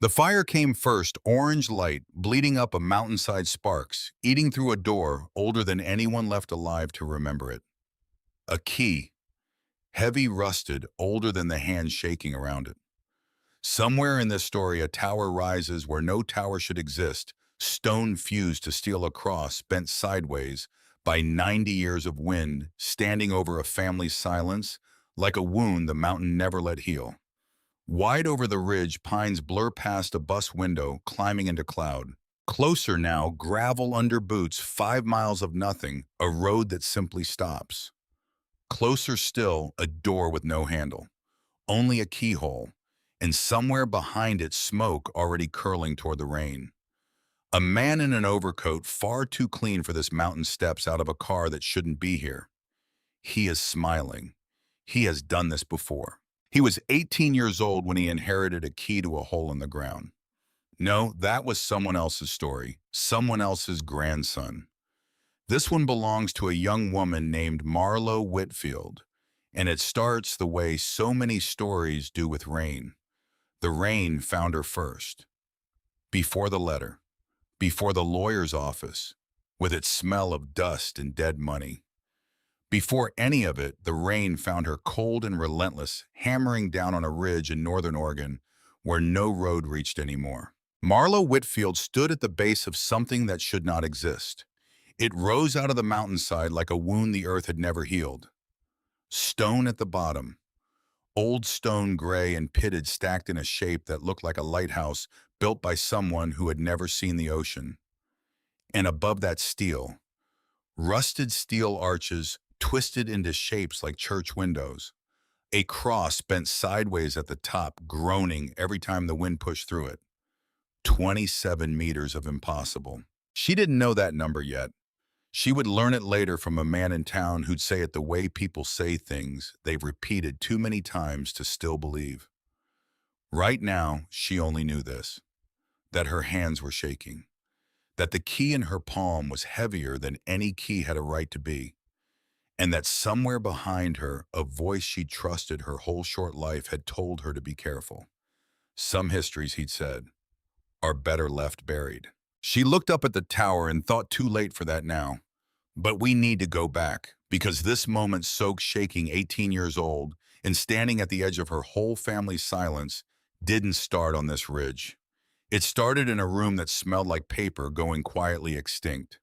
The fire came first, orange light, bleeding up a mountainside sparks, eating through a door older than anyone left alive to remember it. A key, heavy rusted, older than the hand shaking around it. Somewhere in this story, a tower rises where no tower should exist, stone fused to steel across, bent sideways by 90 years of wind, standing over a family's silence, like a wound the mountain never let heal. Wide over the ridge, pines blur past a bus window, climbing into cloud. Closer now, gravel under boots, 5 miles of nothing, a road that simply stops. Closer still, a door with no handle, only a keyhole, and somewhere behind it, smoke already curling toward the rain. A man in an overcoat, far too clean for this mountain, steps out of a car that shouldn't be here. He is smiling. He has done this before. He was 18 years old when he inherited a key to a hole in the ground. No, that was someone else's story, someone else's grandson. This one belongs to a young woman named Marlo Whitfield, and it starts the way so many stories do with rain. The rain found her first, before the letter, before the lawyer's office, with its smell of dust and dead money. Before any of it, the rain found her cold and relentless, hammering down on a ridge in northern Oregon where no road reached anymore. Marlo Whitfield stood at the base of something that should not exist. It rose out of the mountainside like a wound the earth had never healed. Stone at the bottom, old stone, gray and pitted, stacked in a shape that looked like a lighthouse built by someone who had never seen the ocean. And above that, steel, rusted steel arches twisted into shapes like church windows. A cross bent sideways at the top, groaning every time the wind pushed through it. 27 meters of impossible. She didn't know that number yet. She would learn it later from a man in town who'd say it the way people say things they've repeated too many times to still believe. Right now, she only knew this, that her hands were shaking, that the key in her palm was heavier than any key had a right to be, and that somewhere behind her, a voice she'd trusted her whole short life had told her to be careful. Some histories, he'd said, are better left buried. She looked up at the tower and thought too late for that now. But we need to go back, because this moment, soaked, shaking, 18 years old, and standing at the edge of her whole family's silence, didn't start on this ridge. It started in a room that smelled like paper going quietly extinct.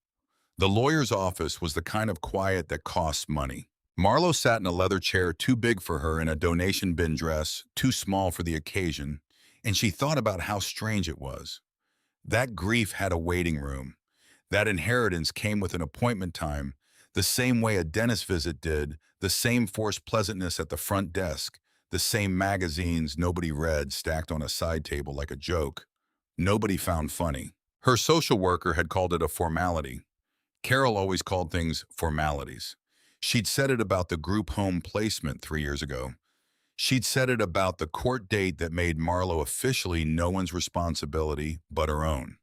The lawyer's office was the kind of quiet that costs money. Marlo sat in a leather chair too big for her, in a donation bin dress too small for the occasion, and she thought about how strange it was. That grief had a waiting room. That inheritance came with an appointment time, the same way a dentist visit did, the same forced pleasantness at the front desk, the same magazines nobody read stacked on a side table like a joke. Nobody found funny. Her social worker had called it a formality. Carol always called things formalities. She'd said it about the group home placement 3 years ago. She'd said it about the court date that made Marlo officially no one's responsibility but her own.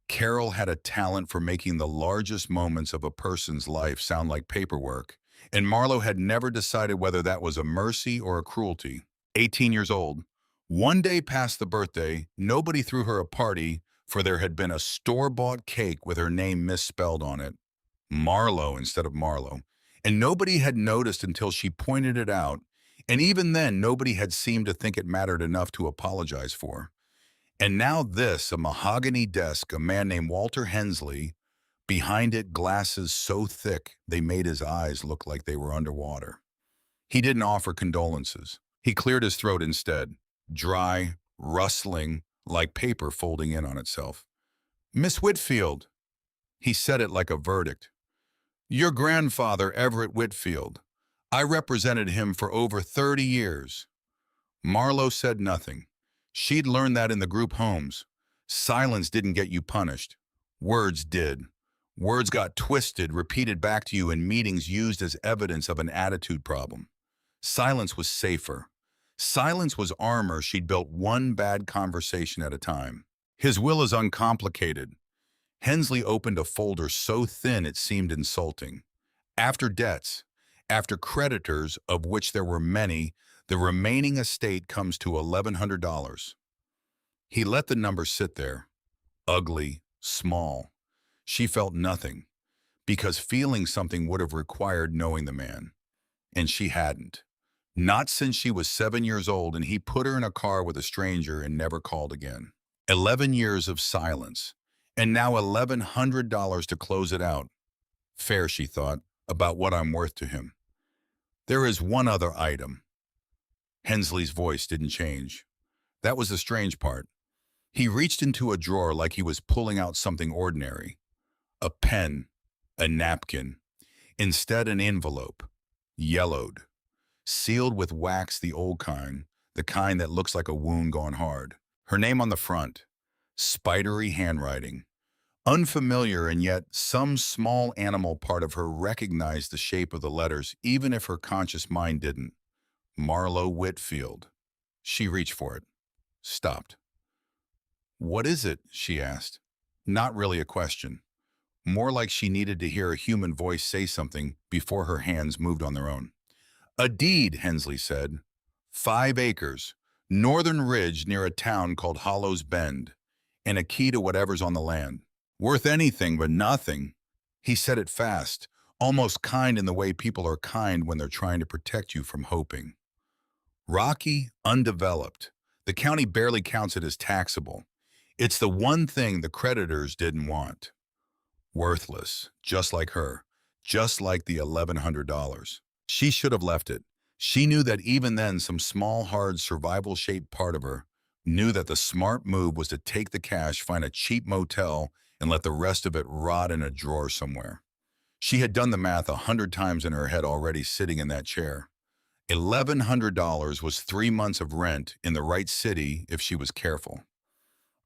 Carol had a talent for making the largest moments of a person's life sound like paperwork, and Marlo had never decided whether that was a mercy or a cruelty. 18 years old, one day past the birthday, nobody threw her a party, for there had been a store-bought cake with her name misspelled on it, Marlo instead of Marlo, and nobody had noticed until she pointed it out, and even then nobody had seemed to think it mattered enough to apologize for. And now this, a mahogany desk, a man named Walter Hensley, behind it glasses so thick they made his eyes look like they were underwater. He didn't offer condolences. He cleared his throat instead, dry, rustling, like paper folding in on itself. "Miss Whitfield," he said it like a verdict. "Your grandfather, Everett Whitfield. I represented him for over 30 years. Marlo said nothing. She'd learned that in the group homes. Silence didn't get you punished. Words did. Words got twisted, repeated back to you in meetings, used as evidence of an attitude problem. Silence was safer. Silence was armor she'd built one bad conversation at a time. His will is uncomplicated. Hensley opened a folder so thin it seemed insulting. After debts, after creditors, of which there were many, the remaining estate comes to $1,100. He let the number sit there, ugly, small. She felt nothing, because feeling something would have required knowing the man. And she hadn't. Not since she was 7 years old and he put her in a car with a stranger and never called again. 11 years of silence. And now $1,100 to close it out. Fair, she thought, about what I'm worth to him. There is one other item. Hensley's voice didn't change. That was the strange part. He reached into a drawer like he was pulling out something ordinary. A pen, a napkin. Instead, an envelope. Yellowed. Sealed with wax, the old kind, the kind that looks like a wound gone hard. Her name on the front. Spidery handwriting. Unfamiliar, and yet some small animal part of her recognized the shape of the letters, even if her conscious mind didn't. Marlowe Whitfield. She reached for it. Stopped. "What is it?" she asked. Not really a question. More like she needed to hear a human voice say something before her hands moved on their own. "A deed," Hensley said. 5 acres. Northern ridge near a town called Hollow's Bend. And a key to whatever's on the land. Worth anything but nothing. He said it fast, almost kind in the way people are kind when they're trying to protect you from hoping. Rocky, undeveloped. The county barely counts it as taxable. It's the one thing the creditors didn't want. Worthless, just like her, just like the $1,100. She should have left it. She knew that even then some small, hard, survival-shaped part of her knew that the smart move was to take the cash, find a cheap motel, and let the rest of it rot in a drawer somewhere. She had done the math 100 times in her head already sitting in that chair. $1,100 was 3 months of rent in the right city if she was careful.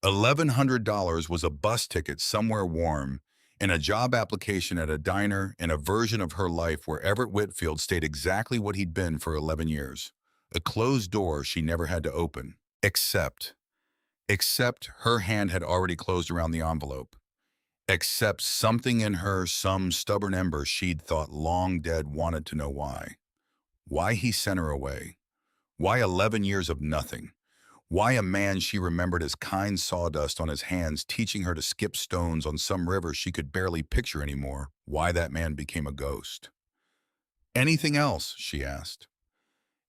$1,100 was a bus ticket somewhere warm and a job application at a diner and a version of her life where Everett Whitfield stayed exactly what he'd been for 11 years. A closed door she never had to open. Except her hand had already closed around the envelope. Except something in her, some stubborn ember she'd thought long dead, wanted to know why. Why he sent her away. Why 11 years of nothing. Why a man she remembered as kind sawdust on his hands teaching her to skip stones on some river she could barely picture anymore. Why that man became a ghost. "Anything else?" she asked.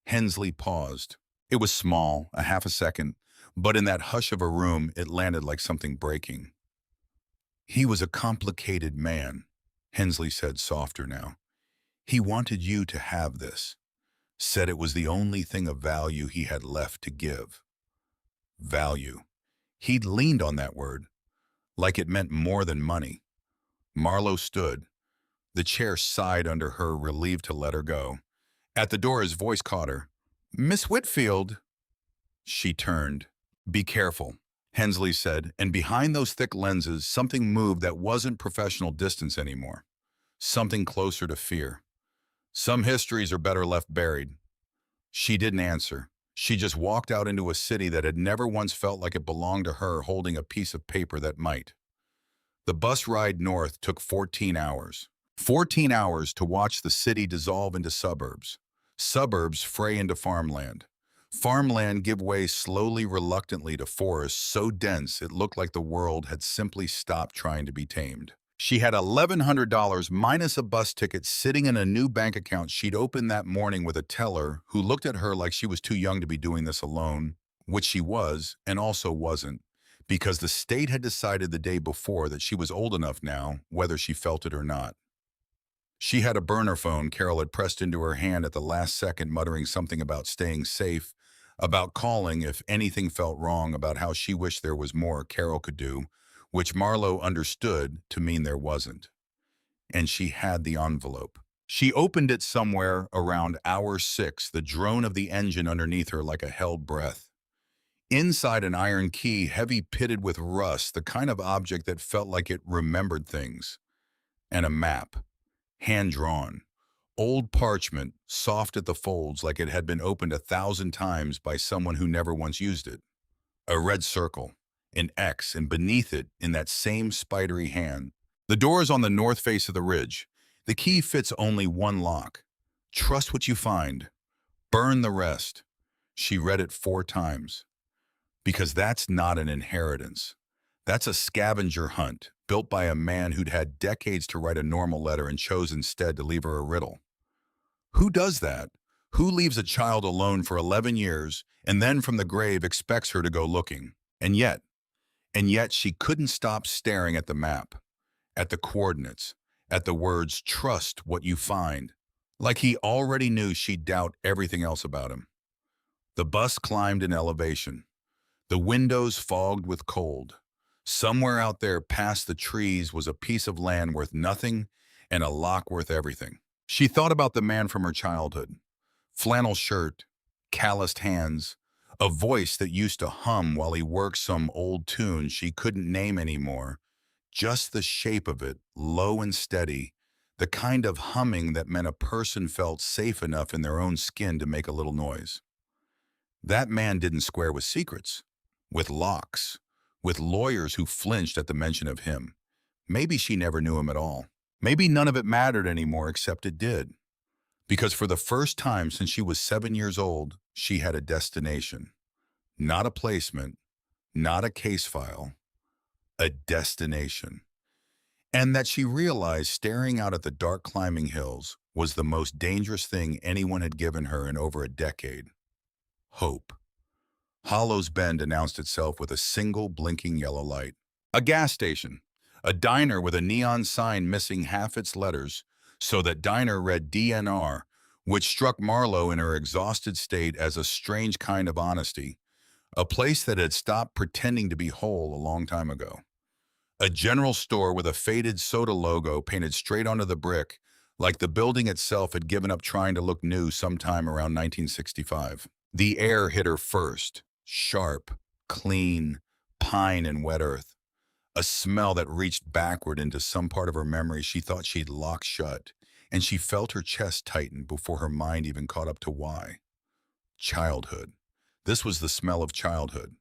Hensley paused. It was small, a half a second, but in that hush of a room it landed like something breaking. "He was a complicated man," Hensley said, softer now. "He wanted you to have this. Said it was the only thing of value he had left to give." Value. He'd leaned on that word, like it meant more than money. Marlowe stood. The chair sighed under her, relieved to let her go. At the door his voice caught her. "Miss Whitfield." She turned. "Be careful," Hensley said, and behind those thick lenses something moved that wasn't professional distance anymore. Something closer to fear. "Some histories are better left buried." She didn't answer. She just walked out into a city that had never once felt like it belonged to her, holding a piece of paper that might. The bus ride north took 14 hours. 14 hours to watch the city dissolve into suburbs. Suburbs fray into farmland. Farmland give way slowly, reluctantly to forests so dense it looked like the world had simply stopped trying to be tamed. She had $1,100 minus a bus ticket sitting in a new bank account she'd opened that morning with a teller who looked at her like she was too young to be doing this alone, which she was and also wasn't, because the state had decided the day before that she was old enough now, whether she felt it or not. She had a burner phone Carol had pressed into her hand at the last second, muttering something about staying safe, about calling if anything felt wrong, about how she wished there was more Carol could do, which Marlowe understood to mean there wasn't. And she had the envelope. She opened it somewhere around hour 6, the drone of the engine underneath her like a held breath. Inside, an iron key, heavy pitted with rust, the kind of object that felt like it remembered things. And a map. Hand-drawn. Old parchment, soft at the folds like it had been opened 1,000 times by someone who never once used it. A red circle. An X, and beneath it, in that same spidery hand. The door is on the north face of the ridge. The key fits only one lock. Trust what you find. Burn the rest. She read it 4 times. Because that's not an inheritance. That's a scavenger hunt built by a man who'd had decades to write a normal letter and chose instead to leave her a riddle. Who does that? Who leaves a child alone for 11 years and then from the grave expects her to go looking? And yet she couldn't stop staring at the map, at the coordinates, at the words, trust what you find. Like he already knew she'd doubt everything else about him. The bus climbed in elevation, the windows fogged with cold. Somewhere out there past the trees was a piece of land worth nothing and a lock worth everything. She thought about the man from her childhood. Flannel shirt, calloused hands, a voice that used to hum while he worked some old tune she couldn't name anymore. Just the shape of it, low and steady, the kind of humming that meant a person felt safe enough in their own skin to make a little noise. That man didn't square with secrets, with locks, with lawyers who flinched at the mention of him. Maybe she never knew him at all. Maybe none of it mattered anymore except it did. Because for the first time since she was 7 years old, she had a destination. Not a placement, not a case file, a destination. And that she realized staring out at the dark climbing hills was the most dangerous thing anyone had given her in over a decade. Hope. Hollow's Bend announced itself with a single blinking yellow light. A gas station. A diner with a neon sign missing half its letters, so that diner read DNR, which struck Marlowe in her exhausted state as a strange kind of honesty. A place that had stopped pretending to be whole a long time ago. A general store with a faded soda logo painted straight onto the brick, like the building itself had given up trying to look new sometime around 1965. The air hit her first, sharp, clean, pine and wet earth. A smell that reached backward into some part of her memory she thought she'd locked shut, and she felt her chest tighten before her mind even caught up to why. Childhood. This was the smell of childhood.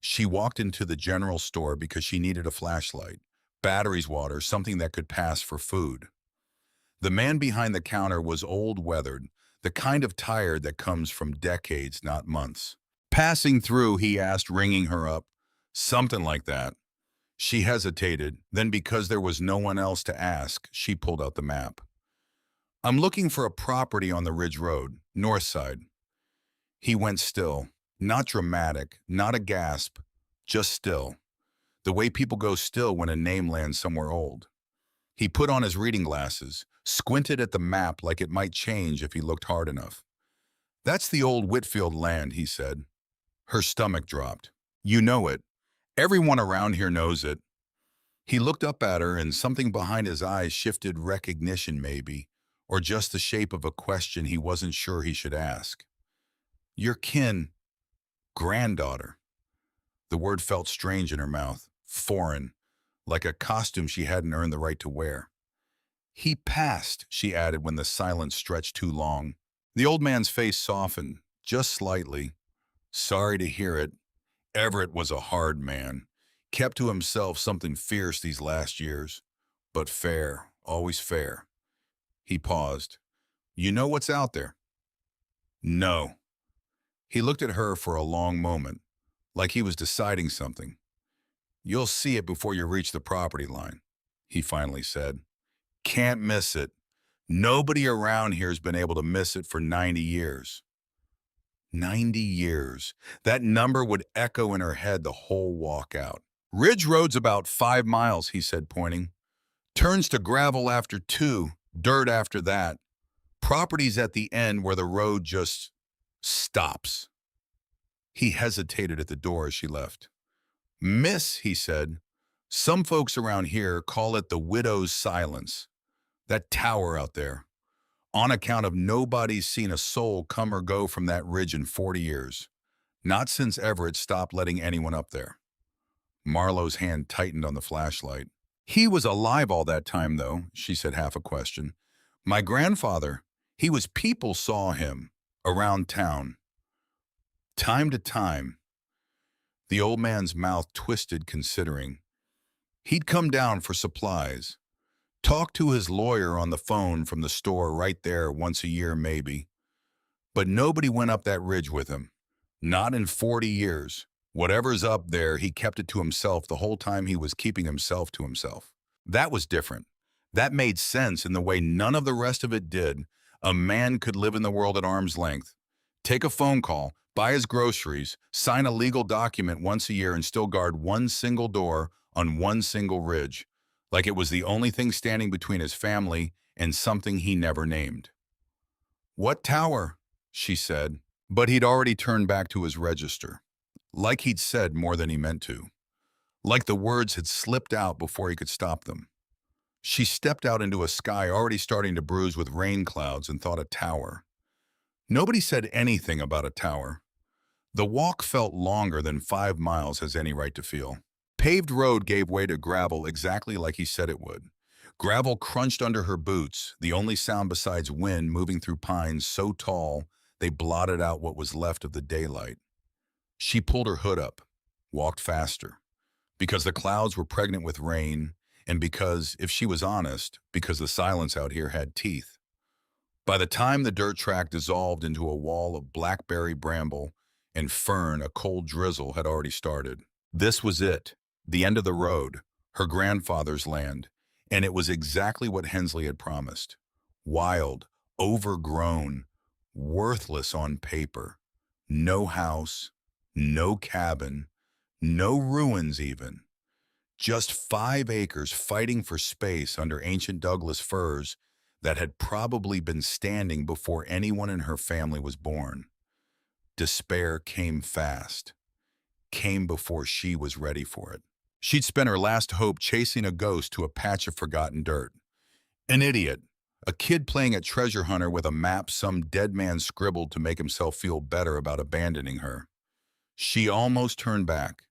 She walked into the general store because she needed a flashlight, batteries, water, something that could pass for food. The man behind the counter was old weathered, the kind of tired that comes from decades, not months. Passing through, he asked, ringing her up. Something like that. She hesitated, then because there was no one else to ask, she pulled out the map. I'm looking for a property on the Ridge Road, north side. He went still, not dramatic, not a gasp, just still. The way people go still when a name lands somewhere old. He put on his reading glasses, squinted at the map like it might change if he looked hard enough. That's the old Whitfield land, he said. Her stomach dropped. You know it. Everyone around here knows it. He looked up at her and something behind his eyes shifted, recognition maybe, or just the shape of a question he wasn't sure he should ask. Your kin, granddaughter. The word felt strange in her mouth, foreign, like a costume she hadn't earned the right to wear. He passed, she added when the silence stretched too long. The old man's face softened, just slightly. Sorry to hear it. Everett was a hard man. Kept to himself, something fierce these last years. But fair, always fair. He paused. You know what's out there? No. He looked at her for a long moment, like he was deciding something. You'll see it before you reach the property line, he finally said. Can't miss it. Nobody around here's been able to miss it for 90 years. 90 years. That number would echo in her head the whole walk out. Ridge Road's about 5 miles, he said, pointing. Turns to gravel after 2, dirt after that. Property's at the end where the road just stops. He hesitated at the door as she left. Miss, he said, some folks around here call it the widow's silence. That tower out there. On account of nobody's seen a soul come or go from that ridge in 40 years. Not since Everett stopped letting anyone up there. Marlowe's hand tightened on the flashlight. He was alive all that time, though, she said, half a question. My grandfather, people saw him around town. Time to time. The old man's mouth twisted, considering. He'd come down for supplies. Talk to his lawyer on the phone from the store right there once a year maybe. But nobody went up that ridge with him. Not in 40 years. Whatever's up there, he kept it to himself the whole time he was keeping himself to himself. That was different. That made sense in the way none of the rest of it did. A man could live in the world at arm's length, take a phone call, buy his groceries, sign a legal document once a year, and still guard one single door on one single ridge, like it was the only thing standing between his family and something he never named. "What tower?" she said, but he'd already turned back to his register. Like he'd said more than he meant to. Like the words had slipped out before he could stop them. She stepped out into a sky already starting to bruise with rain clouds and thought a tower. Nobody said anything about a tower. The walk felt longer than 5 miles has any right to feel. Paved road gave way to gravel exactly like he said it would. Gravel crunched under her boots, the only sound besides wind moving through pines so tall they blotted out what was left of the daylight. She pulled her hood up, walked faster, because the clouds were pregnant with rain, and because, if she was honest, because the silence out here had teeth. By the time the dirt track dissolved into a wall of blackberry bramble and fern, a cold drizzle had already started. This was it, the end of the road, her grandfather's land, and it was exactly what Hensley had promised. Wild, overgrown, worthless on paper. No house, no cabin, no ruins even. Just 5 acres fighting for space under ancient Douglas firs that had probably been standing before anyone in her family was born. Despair came fast, came before she was ready for it. She'd spent her last hope chasing a ghost to a patch of forgotten dirt. An idiot, a kid playing at treasure hunter with a map some dead man scribbled to make himself feel better about abandoning her. She almost turned back.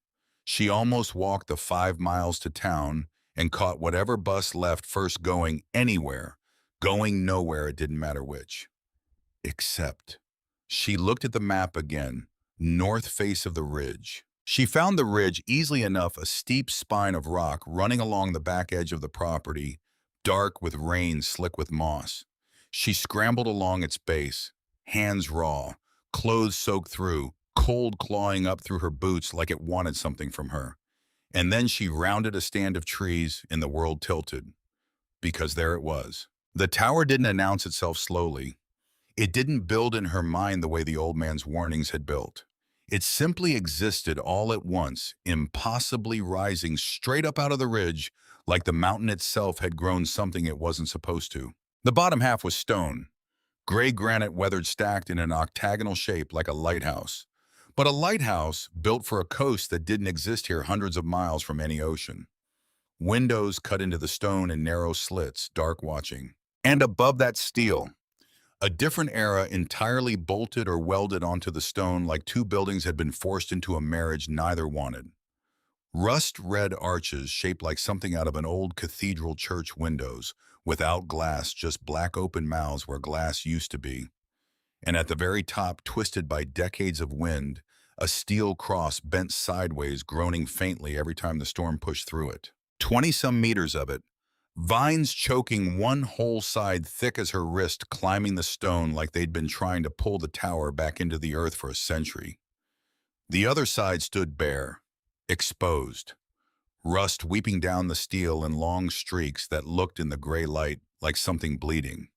She almost walked the 5 miles to town and caught whatever bus left first going anywhere, going nowhere, it didn't matter which. Except, she looked at the map again, north face of the ridge. She found the ridge easily enough, a steep spine of rock running along the back edge of the property, dark with rain, slick with moss. She scrambled along its base, hands raw, clothes soaked through, cold clawing up through her boots like it wanted something from her. And then she rounded a stand of trees and the world tilted. Because there it was. The tower didn't announce itself slowly. It didn't build in her mind the way the old man's warnings had built. It simply existed all at once, impossibly rising straight up out of the ridge, like the mountain itself had grown something it wasn't supposed to. The bottom half was stone, gray granite weathered stacked in an octagonal shape like a lighthouse. But a lighthouse built for a coast that didn't exist here hundreds of miles from any ocean. Windows cut into the stone in narrow slits, dark watching. And above that steel, a different era entirely bolted or welded onto the stone like two buildings had been forced into a marriage neither wanted. Rust-red arches shaped like something out of an old cathedral church windows, without glass, just black open mouths where glass used to be. And at the very top, twisted by decades of wind, a steel cross bent sideways, groaning faintly every time the storm pushed through it. 20-some meters of it, vines choking one whole side thick as her wrist, climbing the stone like they'd been trying to pull the tower back into the earth for a century. The other side stood bare, exposed, rust weeping down the steel in long streaks that looked in the gray light like something bleeding.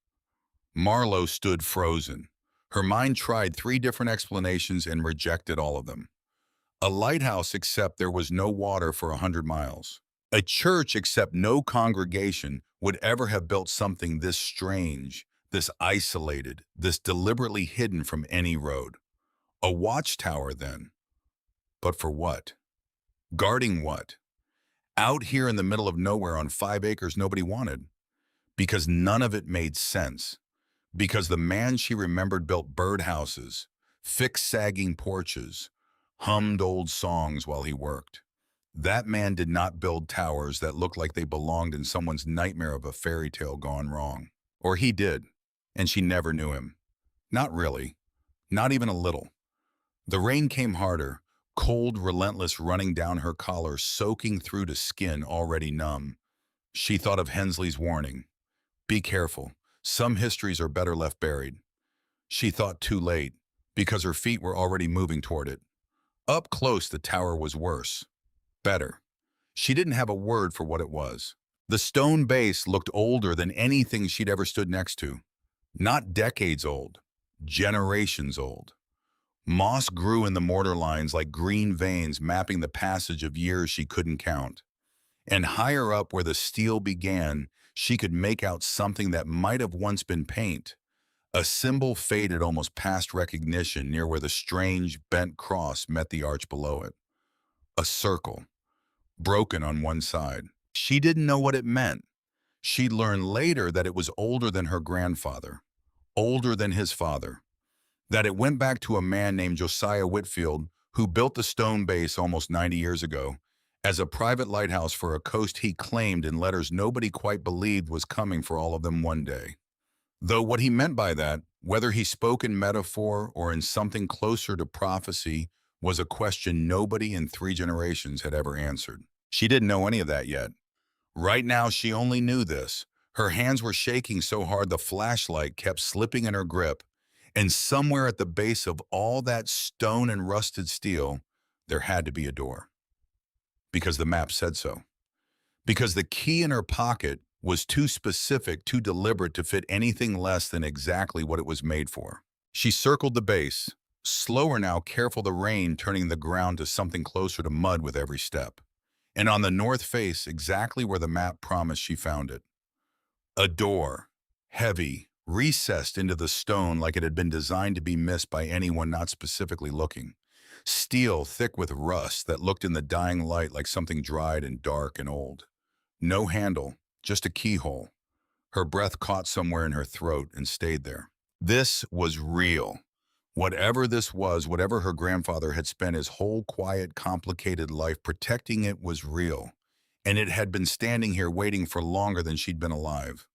Marlowe stood frozen. Her mind tried 3 different explanations and rejected all of them. A lighthouse, except there was no water for 100 miles. A church, except no congregation would ever have built something this strange, this isolated, this deliberately hidden from any road. A watchtower, then. But for what? Guarding what? Out here in the middle of nowhere on 5 acres nobody wanted. Because none of it made sense. Because the man she remembered built birdhouses, fixed sagging porches, hummed old songs while he worked. That man did not build towers that looked like they belonged in someone's nightmare of a fairy tale gone wrong. Or he did, and she never knew him. Not really. Not even a little. The rain came harder, cold, relentless, running down her collar, soaking through to skin already numb. She thought of Hensley's warning. Be careful. Some histories are better left buried. She thought too late, because her feet were already moving toward it. Up close, the tower was worse. Better. She didn't have a word for what it was. The stone base looked older than anything she'd ever stood next to. Not decades old, generations old. Moss grew in the mortar lines like green veins mapping the passage of years she couldn't count. And higher up where the steel began, she could make out something that might have once been paint. A symbol faded almost past recognition near where the strange, bent cross met the arch below it. A circle, broken on one side. She didn't know what it meant. She'd learn later that it was older than her grandfather, older than his father, that it went back to a man named Josiah Whitfield who built the stone base almost 90 years ago as a private lighthouse for a coast he claimed in letters nobody quite believed was coming for all of them one day. Though what he meant by that, whether he spoke in metaphor or in something closer to prophecy, was a question nobody in 3 generations had ever answered. She didn't know any of that yet. Right now, she only knew this. Her hands were shaking so hard the flashlight kept slipping in her grip, and somewhere at the base of all that stone and rusted steel, there had to be a door. Because the map said so. Because the key in her pocket was too specific, too deliberate to fit anything less than exactly what it was made for. She circled the base, slower now, careful the rain turning the ground to something closer to mud with every step. And on the north face, exactly where the map promised, she found it. A door, heavy, recessed into the stone like it had been designed to be missed by anyone not specifically looking. Steel thick with rust that looked in the dying light like something dried and dark and old. No handle, just a keyhole. Her breath caught somewhere in her throat and stayed there. This was real. Whatever this was, whatever her grandfather had spent his whole quiet, complicated life protecting, it was real. And it had been standing here waiting for longer than she'd been alive.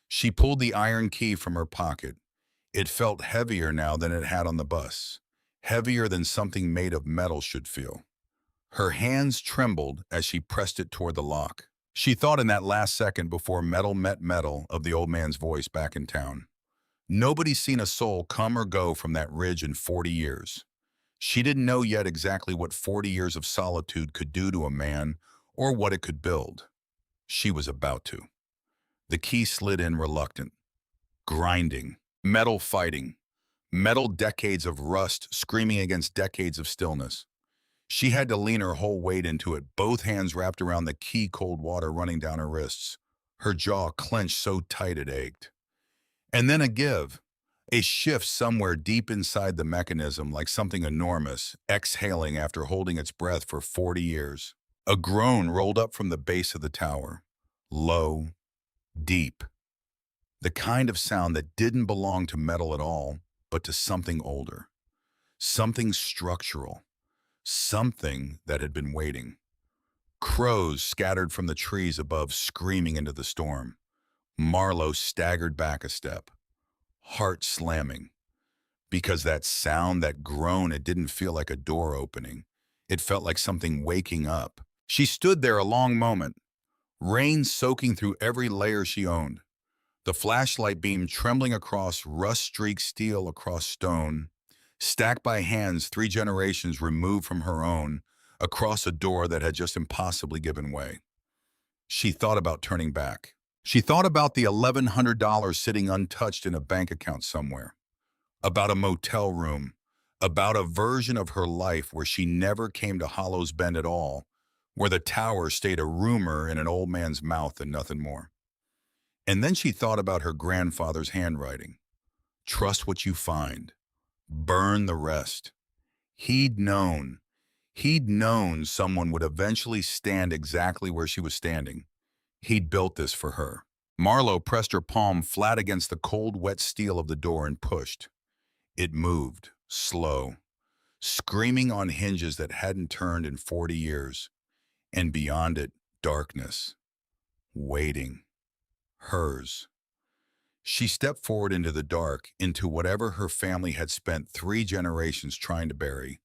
She pulled the iron key from her pocket. It felt heavier now than it had on the bus. Heavier than something made of metal should feel. Her hands trembled as she pressed it toward the lock. She thought in that last second before metal met metal of the old man's voice back in town. Nobody's seen a soul come or go from that ridge in 40 years. She didn't know yet exactly what 40 years of solitude could do to a man or what it could build. She was about to. The key slid in reluctant. Grinding. Metal fighting. Metal decades of rust screaming against decades of stillness. She had to lean her whole weight into it, both hands wrapped around the key, cold water running down her wrists. Her jaw clenched so tight it ached. And then a give, a shift somewhere deep inside the mechanism like something enormous, exhaling after holding its breath for 40 years. A groan rolled up from the base of the tower. Low, deep. The kind of sound that didn't belong to metal at all, but to something older. Something structural. Something that had been waiting. Crows scattered from the trees above screaming into the storm. Marlowe staggered back a step, heart slamming. Because that sound, that groan, it didn't feel like a door opening. It felt like something waking up. She stood there a long moment, rain soaking through every layer she owned. The flashlight beam trembling across rust-streaked steel, across stone, stacked by hands 3 generations removed from her own, across a door that had just impossibly given way. She thought about turning back. She thought about the $1,100 sitting untouched in a bank account somewhere, about a motel room, about a version of her life where she never came to Hollow's Bend at all, where the tower stayed a rumor in an old man's mouth and nothing more. And then she thought about her grandfather's handwriting. Trust what you find. Burn the rest. He'd known someone would eventually stand exactly where she was standing. He'd built this for her. Marlowe pressed her palm flat against the cold, wet steel of the door and pushed. It moved, slow, screaming on hinges that hadn't turned in 40 years. And beyond it, darkness. Waiting. Hers. She stepped forward into the dark, into whatever her family had spent 3 generations trying to bury.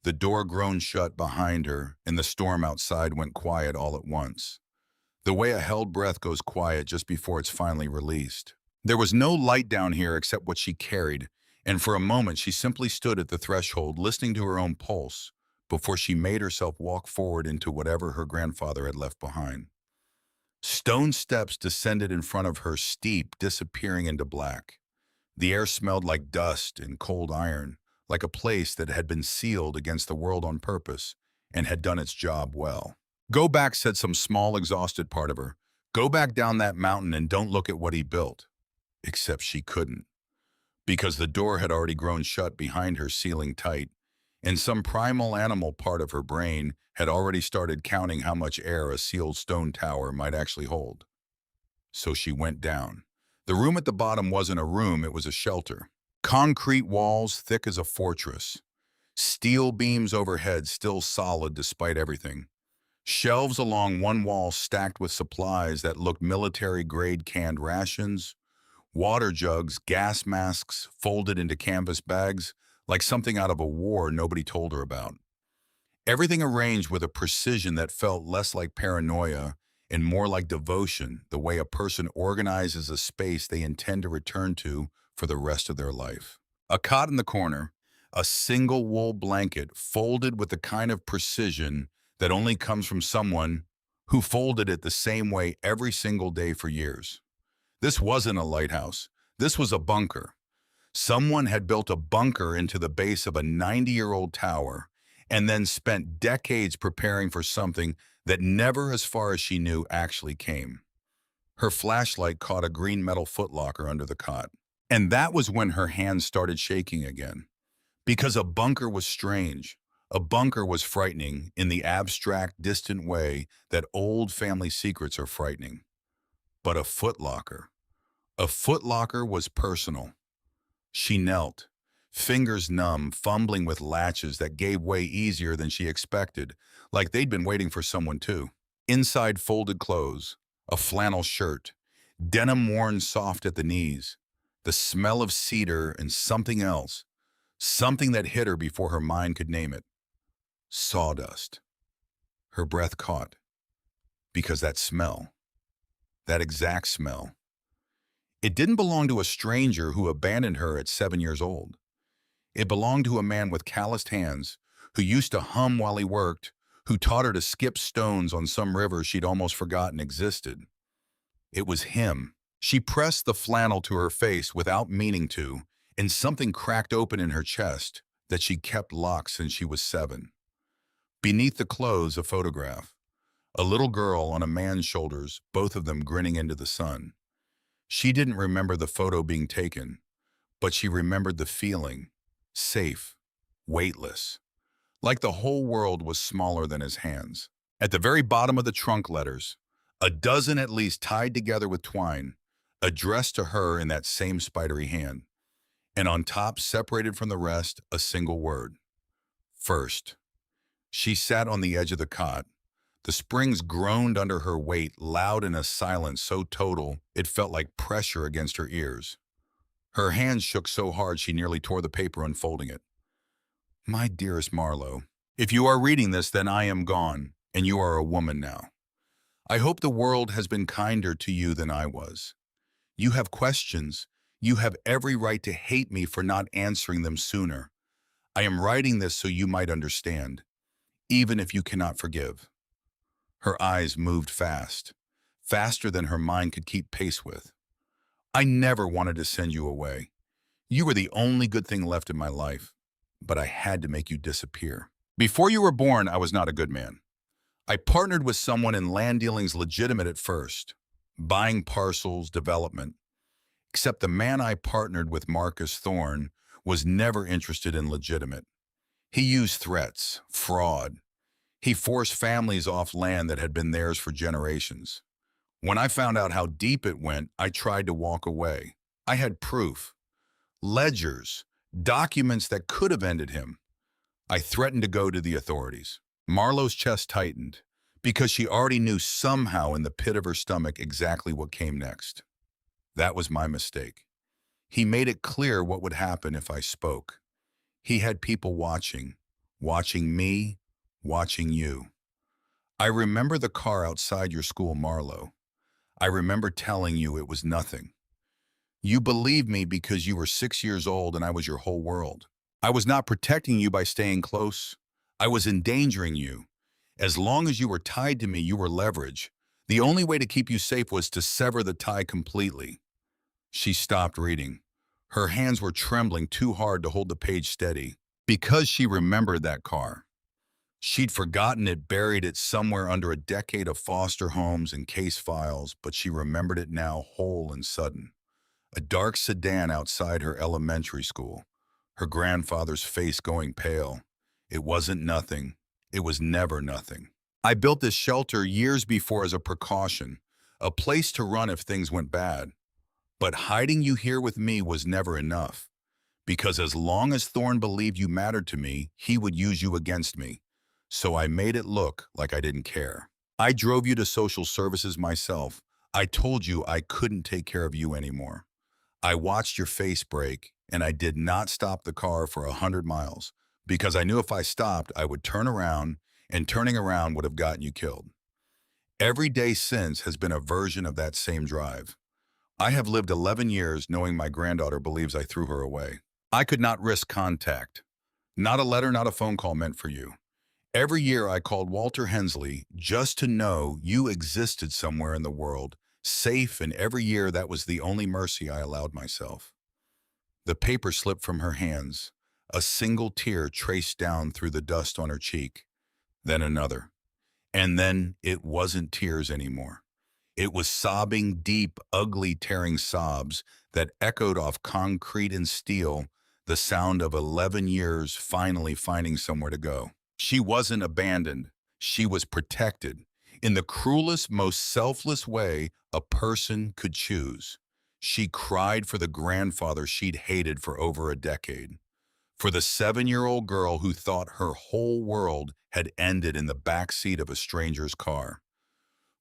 The door groaned shut behind her, and the storm outside went quiet all at once. The way a held breath goes quiet just before it's finally released. There was no light down here except what she carried, and for a moment she simply stood at the threshold, listening to her own pulse, before she made herself walk forward into whatever her grandfather had left behind. Stone steps descended in front of her, steep, disappearing into black. The air smelled like dust and cold iron, like a place that had been sealed against the world on purpose and had done its job well. "Go back," said some small, exhausted part of her. "Go back down that mountain and don't look at what he built." Except she couldn't, because the door had already grown shut behind her, sealing tight, and some primal animal part of her brain had already started counting how much air a sealed stone tower might actually hold. So she went down. The room at the bottom wasn't a room, it was a shelter. Concrete walls thick as a fortress. Steel beams overhead still solid despite everything. Shelves along one wall stacked with supplies that looked military-grade: canned rations, water jugs, gas masks folded into canvas bags, like something out of a war nobody told her about. Everything arranged with a precision that felt less like paranoia and more like devotion, the way a person organizes a space they intend to return to for the rest of their life. A cot in the corner, a single wool blanket folded with the kind of precision that only comes from someone who folded it the same way every single day for years. This wasn't a lighthouse. This was a bunker. Someone had built a bunker into the base of a 90-year-old tower and then spent decades preparing for something that never, as far as she knew, actually came. Her flashlight caught a green metal footlocker under the cot. And that was when her hands started shaking again. Because a bunker was strange. A bunker was frightening in the abstract, distant way that old family secrets are frightening. But a footlocker was personal. She knelt, fingers numb, fumbling with latches that gave way easier than she expected, like they'd been waiting for someone too. Inside, folded clothes, a flannel shirt, denim worn soft at the knees, the smell of cedar and something else, something that hit her before her mind could name it. Sawdust. Her breath caught, because that smell, that exact smell, it didn't belong to a stranger who abandoned her at 7 years old. It belonged to a man with calloused hands who used to hum while he worked, who taught her to skip stones on some river she'd almost forgotten existed. It was him. She pressed the flannel to her face without meaning to, and something cracked open in her chest that she'd kept locked since she was 7. Beneath the clothes, a photograph. A little girl on a man's shoulders, both of them grinning into the sun. She didn't remember the photo being taken, but she remembered the feeling, safe, weightless, like the whole world was smaller than his hands. At the very bottom of the trunk letters, a dozen at least tied together with twine, addressed to her in that same spidery hand. And on top, separated from the rest, a single word: first. She sat on the edge of the cot. The springs groaned under her weight, loud in a silence so total it felt like pressure against her ears. Her hands shook so hard she nearly tore the paper unfolding it. "My dearest Marlowe, if you are reading this, then I am gone, and you are a woman now. I hope the world has been kinder to you than I was. You have questions. You have every right to hate me for not answering them sooner. I am writing this so you might understand, even if you cannot forgive." Her eyes moved fast, faster than her mind could keep pace with. "I never wanted to send you away. You were the only good thing left in my life, but I had to make you disappear. Before you were born, I was not a good man. I partnered with someone in land dealings legitimate at first, buying parcels, development. Except the man I partnered with, Marcus Thorne, was never interested in legitimate. He used threats, fraud. He forced families off land that had been theirs for generations. When I found out how deep it went, I tried to walk away. I had proof, ledgers, documents that could have ended him. I threatened to go to the authorities." Marlowe's chest tightened, because she already knew somehow in the pit of her stomach exactly what came next. "That was my mistake. He made it clear what would happen if I spoke. He had people watching me, watching you. I remember the car outside your school, Marlowe. I remember telling you it was nothing. You believed me because you were 6 years old and I was your whole world. I was not protecting you by staying close. I was endangering you. As long as you were tied to me, you were leverage. The only way to keep you safe was to sever the tie completely." She stopped reading. Her hands were trembling too hard to hold the page steady. Because she remembered that car. She'd forgotten it, buried it somewhere under a decade of foster homes and case files, but she remembered it now, whole and sudden. A dark sedan outside her elementary school, her grandfather's face going pale. It wasn't nothing. It was never nothing. "I built this shelter years before as a precaution, a place to run if things went bad. But hiding you here with me was never enough. Because as long as Thorne believed you mattered to me, he would use you against me. So I made it look like I didn't care. I drove you to social services myself. I told you I couldn't take care of you anymore. I watched your face break, and I did not stop the car for 100 miles, because I knew if I stopped, I would turn around, and turning around would have gotten you killed. Every day since has been a version of that same drive. I have lived 11 years knowing my granddaughter believes I threw her away. I could not risk contact. Not a letter, not a phone call meant for you. Every year I called Walter Hensley just to know you existed somewhere in the world, safe, and every year that was the only mercy I allowed myself." The paper slipped from her hands. A single tear traced down through the dust on her cheek. Then another. And then it wasn't tears anymore. It was sobbing, deep, ugly, tearing sobs that echoed off concrete and steel, the sound of 11 years finally finding somewhere to go. She wasn't abandoned. She was protected in the cruelest, most selfless way a person could choose. She cried for the grandfather she'd hated for over a decade, for the 7-year-old girl who thought her whole world had ended in the back seat of a stranger's car,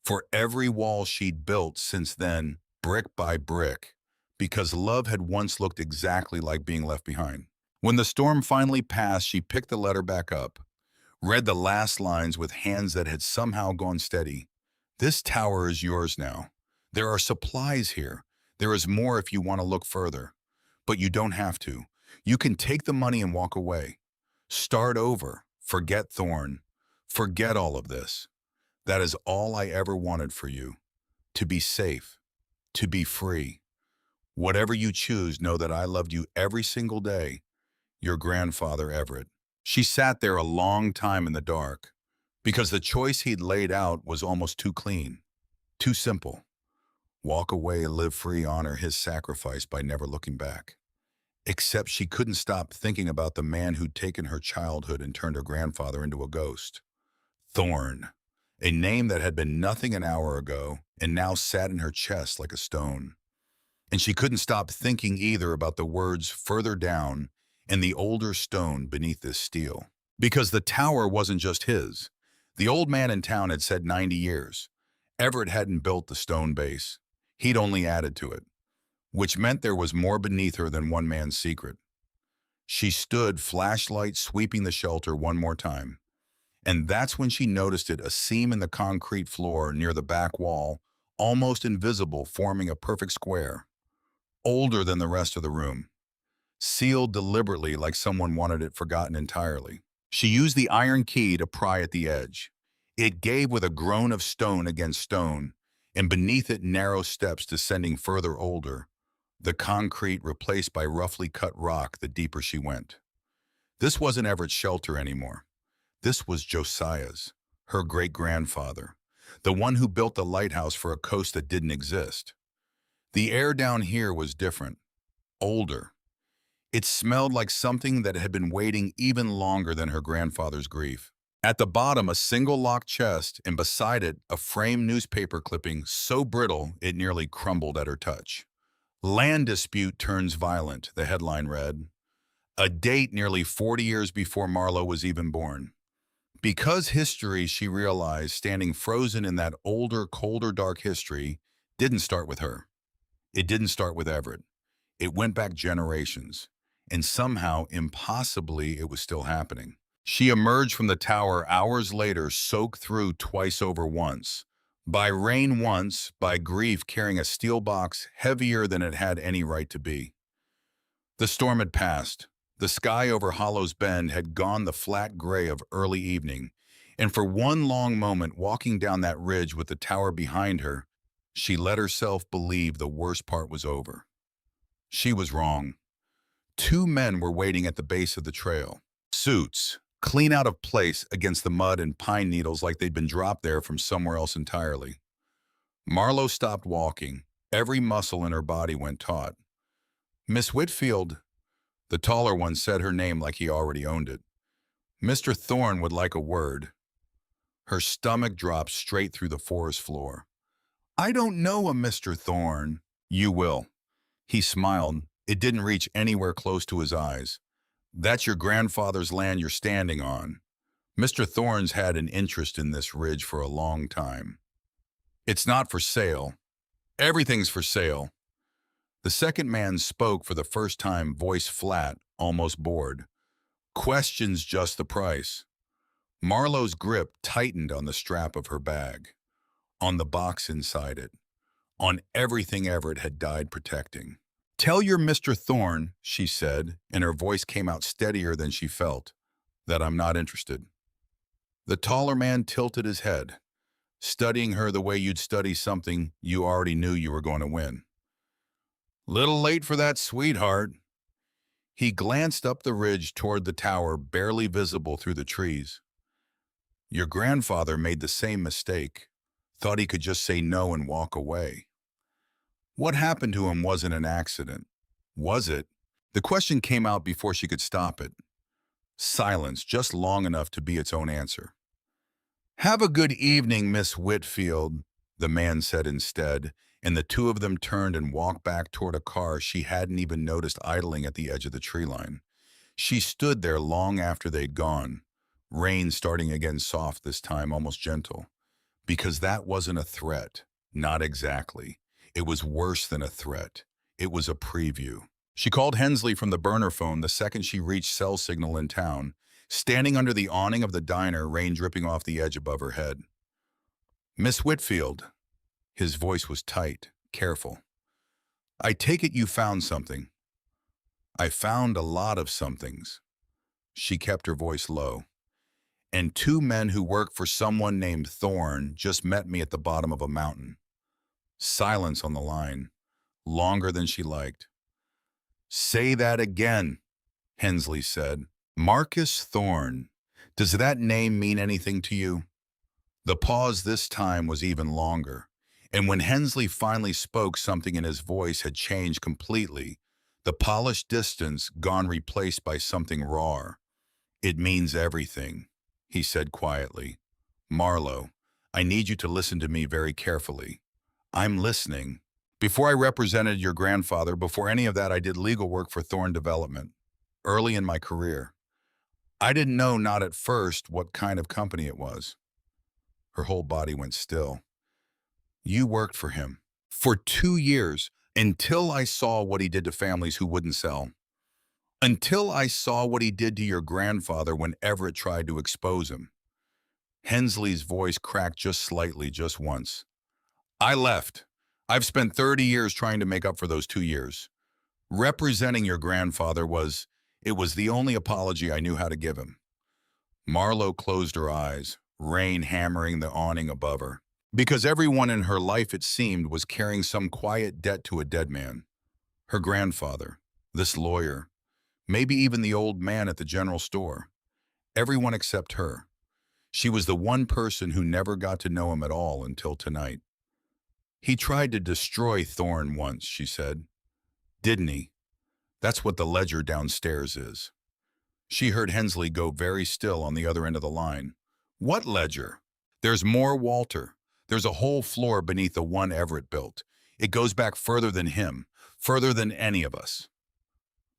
for every wall she'd built since then, brick by brick, because love had once looked exactly like being left behind. When the storm finally passed, she picked the letter back up, read the last lines with hands that had somehow gone steady. "This tower is yours now. There are supplies here. There is more if you want to look further. But you don't have to. You can take the money and walk away. Start over. Forget Thorne. Forget all of this. That is all I ever wanted for you. To be safe. To be free. Whatever you choose, know that I loved you every single day. Your grandfather, Everett." She sat there a long time in the dark, because the choice he'd laid out was almost too clean, too simple. Walk away and live free, honor his sacrifice by never looking back. Except she couldn't stop thinking about the man who'd taken her childhood and turned her grandfather into a ghost. Thorne, a name that had been nothing an hour ago and now sat in her chest like a stone. And she couldn't stop thinking either about the words further down and the older stone beneath this steel. Because the tower wasn't just his. The old man in town had said 90 years. Everett hadn't built the stone base. He'd only added to it, which meant there was more beneath her than one man's secret. She stood, flashlight sweeping the shelter one more time. And that's when she noticed it, a seam in the concrete floor near the back wall, almost invisible, forming a perfect square, older than the rest of the room. Sealed deliberately like someone wanted it forgotten entirely. She used the iron key to pry at the edge. It gave with a groan of stone against stone, and beneath it narrow steps descending further older, the concrete replaced by roughly cut rock the deeper she went. This wasn't Everett's shelter anymore. This was Josiah's, her great-grandfather, the one who built the lighthouse for a coast that didn't exist. The air down here was different, older. It smelled like something that had been waiting even longer than her grandfather's grief. At the bottom, a single locked chest, and beside it, a framed newspaper clipping so brittle it nearly crumbled at her touch. "Land dispute turns violent," the headline read. A date nearly 40 years before Marlowe was even born. Because history, she realized, standing frozen in that older, colder, dark history, didn't start with her. It didn't start with Everett. It went back generations. And somehow, impossibly, it was still happening. She emerged from the tower hours later, soaked through twice over once. By rain once, by grief carrying a steel box heavier than it had any right to be. The storm had passed. The sky over Hollow's Bend had gone the flat gray of early evening, and for one long moment walking down that ridge with the tower behind her, she let herself believe the worst part was over. She was wrong. Two men were waiting at the base of the trail. Suits, clean out of place against the mud and pine needles like they'd been dropped there from somewhere else entirely. Marlowe stopped walking. Every muscle in her body went taut. Miss Whitfield, the taller one said her name like he already owned it. Mr. Thorne would like a word. Her stomach dropped straight through the forest floor. I don't know a Mr. Thorne. You will. He smiled. It didn't reach anywhere close to his eyes. That's your grandfather's land you're standing on. Mr. Thorne's had an interest in this ridge for a long time. It's not for sale. Everything's for sale. The second man spoke for the first time, voice flat, almost bored. Questions just the price. Marlowe's grip tightened on the strap of her bag, on the box inside it, on everything Everett had died protecting. Tell your Mr. Thorne, she said, and her voice came out steadier than she felt, that I'm not interested. The taller man tilted his head, studying her the way you'd study something you already knew you were going to win. Little late for that, sweetheart. He glanced up the ridge toward the tower, barely visible through the trees. Your grandfather made the same mistake, thought he could just say no and walk away. What happened to him wasn't an accident, was it? The question came out before she could stop it. Silence, just long enough to be its own answer. Have a good evening, Miss Whitfield, the man said instead, and the two of them turned and walked back toward a car she hadn't even noticed idling at the edge of the tree line. She stood there long after they'd gone, rain starting again soft this time, almost gentle. Because that wasn't a threat. Not exactly. It was worse than a threat. It was a preview. She called Hensley from the burner phone the second she reached cell signal in town, standing under the awning of the diner, rain dripping off the edge above her head. Miss Whitfield. His voice was tight, careful. I take it you found something. I found a lot of somethings. She kept her voice low. And two men who work for someone named Thorne just met me at the bottom of a mountain. Silence on the line, longer than she liked. Say that again, Hensley said. Marcus Thorne. Does that name mean anything to you? The pause this time was even longer, and when Hensley finally spoke, something in his voice had changed completely, the polished distance gone, replaced by something raw. It means everything, he said quietly. Marlowe, I need you to listen to me very carefully. I'm listening. Before I represented your grandfather, before any of that, I did legal work for Thorne Development, early in my career. I didn't know, not at first, what kind of company it was. Her whole body went still. You worked for him. For 2 years, until I saw what he did to families who wouldn't sell. Until I saw what he did to your grandfather when Everett tried to expose him. Hensley's voice cracked just slightly, just once. I left. I've spent 30 years trying to make up for those 2 years. Representing your grandfather was the only apology I knew how to give him. Marlowe closed her eyes, rain hammering the awning above her. Because everyone in her life, it seemed, was carrying some quiet debt to a dead man. Her grandfather, this lawyer, maybe even the old man at the general store. Everyone except her. She was the one person who never got to know him at all until tonight. He tried to destroy Thorne once, she said. Didn't he? That's what the ledger downstairs is. She heard Hensley go very still on the other end of the line. What ledger? There's more, Walter. There's a whole floor beneath the one Everett built. It goes back further than him, further than any of us.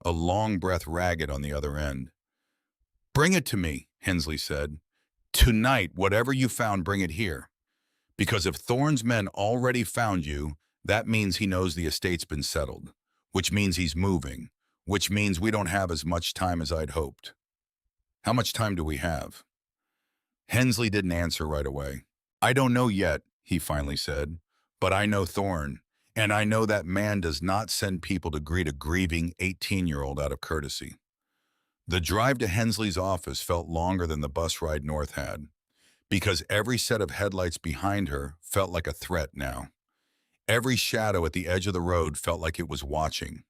A long breath ragged on the other end. Bring it to me, Hensley said. Tonight, whatever you found, bring it here. Because if Thorne's men already found you, that means he knows the estate's been settled, which means he's moving, which means we don't have as much time as I'd hoped. How much time do we have? Hensley didn't answer right away. I don't know yet, he finally said, but I know Thorne, and I know that man does not send people to greet a grieving 18-year-old out of courtesy. The drive to Hensley's office felt longer than the bus ride north had, because every set of headlights behind her felt like a threat now. Every shadow at the edge of the road felt like it was watching.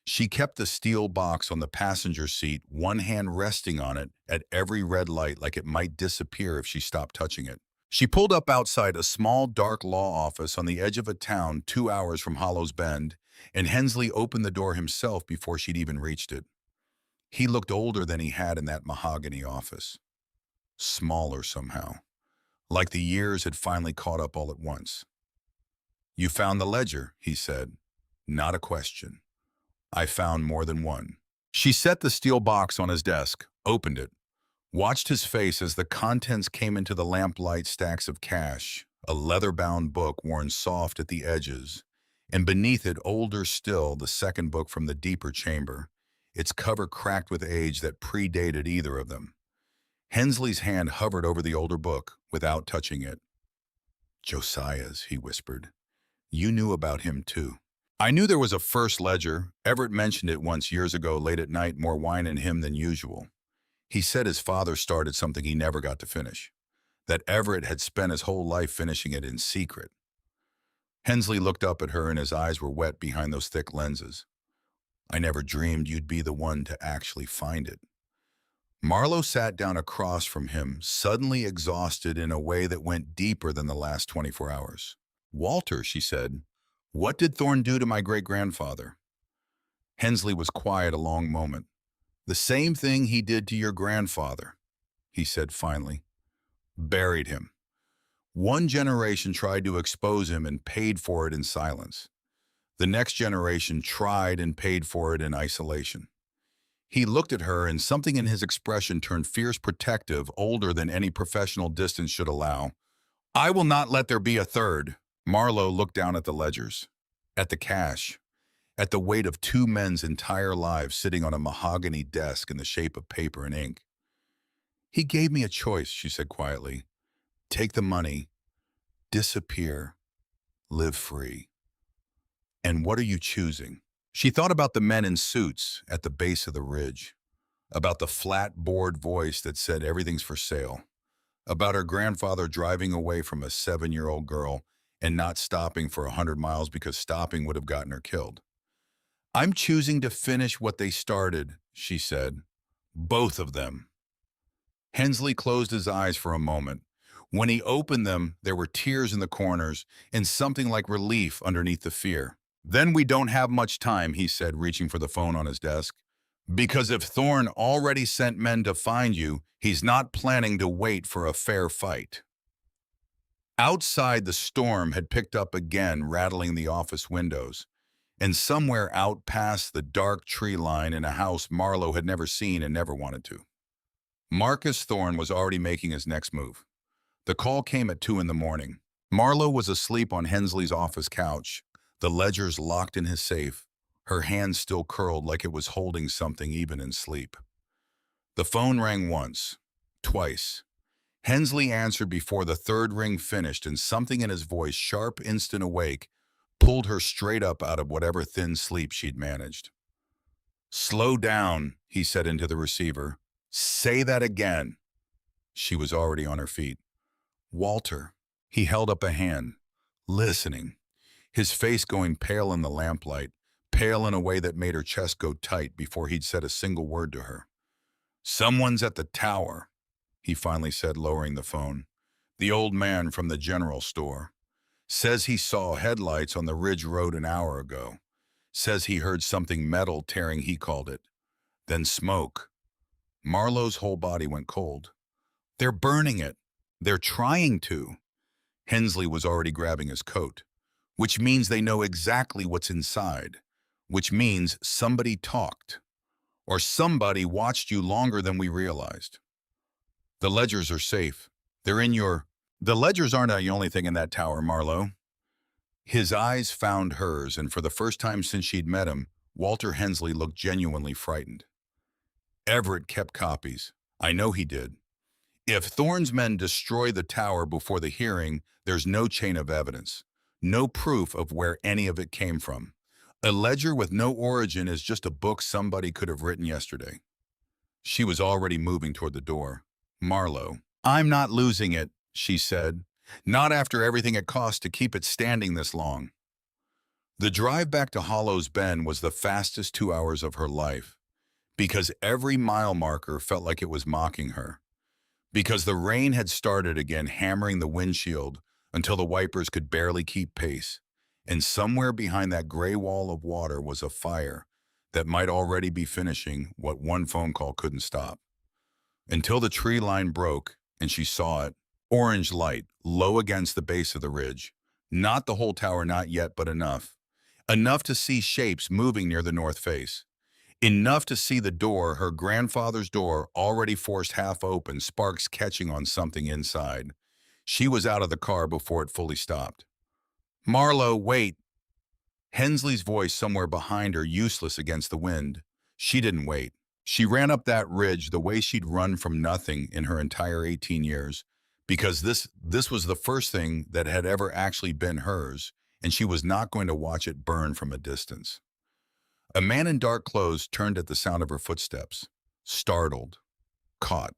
She kept the steel box on the passenger seat, one hand resting on it at every red light like it might disappear if she stopped touching it. She pulled up outside a small, dark law office on the edge of a town 2 hours from Hollow's Bend, and Hensley opened the door himself before she'd even reached it. He looked older than he had in that mahogany office. Smaller somehow, like the years had finally caught up all at once. "You found the ledger," he said. "Not a question. I found more than one." She set the steel box on his desk, opened it, watched his face as the contents came into the lamplight: stacks of cash, a leather-bound book worn soft at the edges, and beneath it, older still, the second book from the deeper chamber, its cover cracked with age that predated either of them. Hensley's hand hovered over the older book without touching it. "Josiah's," he whispered. "You knew about him too." "I knew there was a first ledger. Everett mentioned it once years ago, late at night, more wine in him than usual. He said his father started something he never got to finish, that Everett had spent his whole life finishing it in secret." Hensley looked up at her and his eyes were wet behind those thick lenses. "I never dreamed you'd be the one to actually find it." Marlowe sat down across from him, suddenly exhausted in a way that went deeper than the last 24 hours. "Walter," she said, "what did Thorne do to my great-grandfather?" Hensley was quiet a long moment. "The same thing he did to your grandfather," he said finally. "Buried him. One generation tried to expose him and paid for it in silence. The next generation tried and paid for it in isolation." He looked at her, and something in his expression turned fierce, protective, older than any professional distance should allow. "I will not let there be a third." Marlowe looked down at the ledgers, at the cash, at the weight of two men's entire lives sitting on a mahogany desk in the shape of paper and ink. "He gave me a choice," she said quietly. "Take the money, disappear, live free. And what are you choosing?" She thought about the men in suits at the base of the ridge, about the flat, bored voice that said everything's for sale, about her grandfather driving away from a 7-year-old girl and not stopping for 100 miles because stopping would have gotten her killed. "I'm choosing to finish what they started," she said. "Both of them." Hensley closed his eyes for a moment. When he opened them, there were tears in the corners and something like relief underneath the fear. "Then we don't have much time," he said, reaching for the phone on his desk. "Because if Thorne already sent men to find you, he's not planning to wait for a fair fight." Outside, the storm had picked up again, rattling the office windows. And somewhere out past the dark tree line, in a house Marlowe had never seen and never wanted to, Marcus Thorne was already making his next move. The call came at 2 in the morning. Marlowe was asleep on Hensley's office couch, the ledgers locked in his safe, her hand still curled like it was holding something even in sleep. The phone rang once, twice. Hensley answered before the third ring finished, and something in his voice, sharp, instant awake, pulled her straight up out of whatever thin sleep she'd managed. "Slow down," he said into the receiver. "Say that again." She was already on her feet. "Walter." He held up a hand, listening, his face going pale in the lamplight, pale in a way that made her chest go tight before he'd said a single word to her. "Someone's at the tower," he finally said, lowering the phone. "The old man from the general store. Says he saw headlights on the Ridge Road an hour ago. Says he heard something metal tearing, he called it. Then smoke." Marlowe's whole body went cold. "They're burning it. They're trying to." Hensley was already grabbing his coat. "Which means they know exactly what's inside. Which means somebody talked. Or somebody watched you longer than we realized. The ledgers are safe. They're in your—" "The ledgers aren't the only thing in that tower, Marlowe." His eyes found hers, and for the first time since she'd met him, Walter Hensley looked genuinely frightened. "Everett kept copies. I know he did. If Thorne's men destroy the tower before the hearing, there's no chain of evidence, no proof of where any of it came from. A ledger with no origin is just a book somebody could have written yesterday." She was already moving toward the door. Marlowe. I'm not losing it, she said. Not after everything it cost to keep it standing this long. The drive back to Hollow's Bend was the fastest 2 hours of her life, because every mile marker felt like it was mocking her. Because the rain had started again, hammering the windshield until the wipers could barely keep pace. And somewhere behind that gray wall of water was a fire that might already be finishing what one phone call couldn't stop. Until the tree line broke and she saw it. Orange light, low against the base of the ridge. Not the whole tower, not yet, but enough. Enough to see shapes moving near the north face. Enough to see the door, her grandfather's door, already forced half open, sparks catching on something inside. She was out of the car before it fully stopped. Marlowe, wait! Hensley's voice somewhere behind her, useless against the wind. She didn't wait. She ran up that ridge the way she'd run from nothing in her entire 18 years, because this was the first thing that had ever actually been hers, and she was not going to watch it burn from a distance. A man in dark clothes turned at the sound of her footsteps, startled, caught.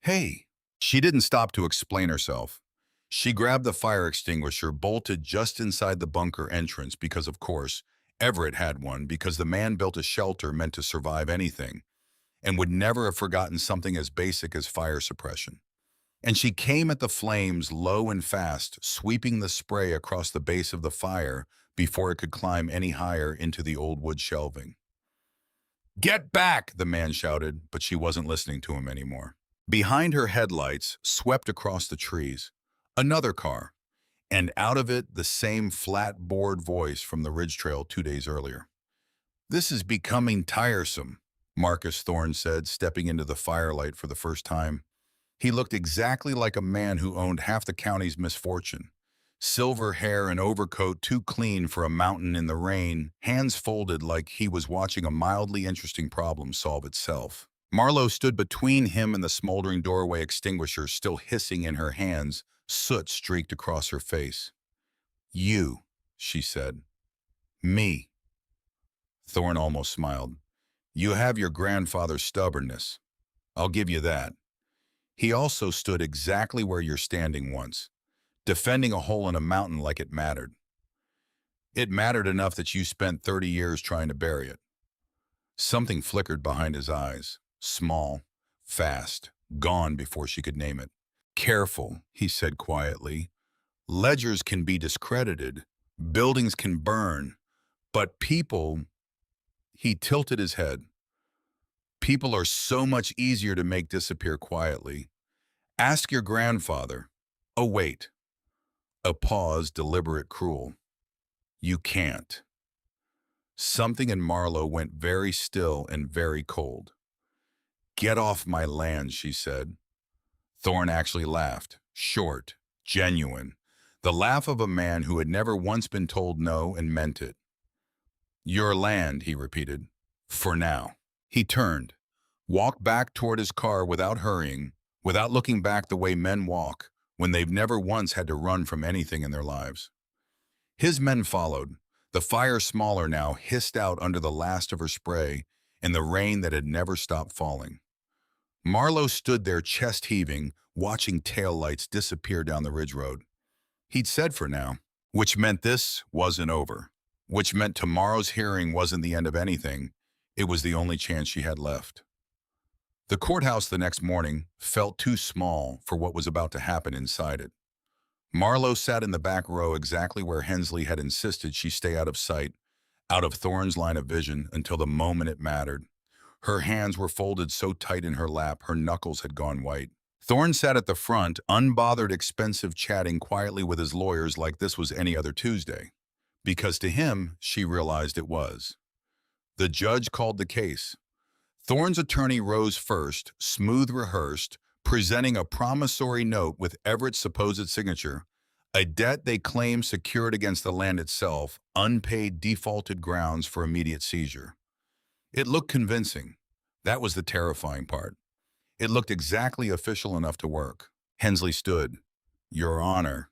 Hey! She didn't stop to explain herself. She grabbed the fire extinguisher, bolted just inside the bunker entrance because, of course, Everett had one, because the man built a shelter meant to survive anything, and would never have forgotten something as basic as fire suppression. And she came at the flames low and fast, sweeping the spray across the base of the fire before it could climb any higher into the old wood shelving. Get back, the man shouted, but she wasn't listening to him anymore. Behind her, headlights swept across the trees. Another car, and out of it the same flat, bored voice from the ridge trail 2 days earlier. This is becoming tiresome, Marcus Thorne said, stepping into the firelight for the first time. He looked exactly like a man who owned half the county's misfortune. Silver hair and overcoat too clean for a mountain in the rain, hands folded like he was watching a mildly interesting problem solve itself. Marlowe stood between him and the smoldering doorway extinguisher, still hissing in her hands. Soot streaked across her face. You, she said. Me. Thorne almost smiled. You have your grandfather's stubbornness. I'll give you that. He also stood exactly where you're standing once, defending a hole in a mountain like it mattered. It mattered enough that you spent 30 years trying to bury it. Something flickered behind his eyes, small, fast, gone before she could name it. Careful, he said quietly. Ledgers can be discredited, buildings can burn, but people, he tilted his head. People are so much easier to make disappear quietly. Ask your grandfather. Oh, wait. A pause, deliberate, cruel. You can't. Something in Marlowe went very still and very cold. Get off my land, she said. Thorne actually laughed, short, genuine, the laugh of a man who had never once been told no and meant it. Your land, he repeated, for now. He turned, walked back toward his car without hurrying, without looking back the way men walk when they've never once had to run from anything in their lives. His men followed. The fire, smaller now, hissed out under the last of her spray in the rain that had never stopped falling. Marlowe stood there, chest heaving, watching taillights disappear down the ridge road. He'd said for now, which meant this wasn't over, which meant tomorrow's hearing wasn't the end of anything. It was the only chance she had left. The courthouse the next morning felt too small for what was about to happen inside it. Marlowe sat in the back row exactly where Hensley had insisted she stay out of sight, out of Thorne's line of vision until the moment it mattered. Her hands were folded so tight in her lap, her knuckles had gone white. Thorne sat at the front, unbothered, expensive, chatting quietly with his lawyers like this was any other Tuesday. Because to him, she realized it was. The judge called the case. Thorne's attorney rose first, smooth rehearsed, presenting a promissory note with Everett's supposed signature, a debt they claimed secured against the land itself, unpaid defaulted grounds for immediate seizure. It looked convincing. That was the terrifying part. It looked exactly official enough to work. Hensley stood. Your Honor,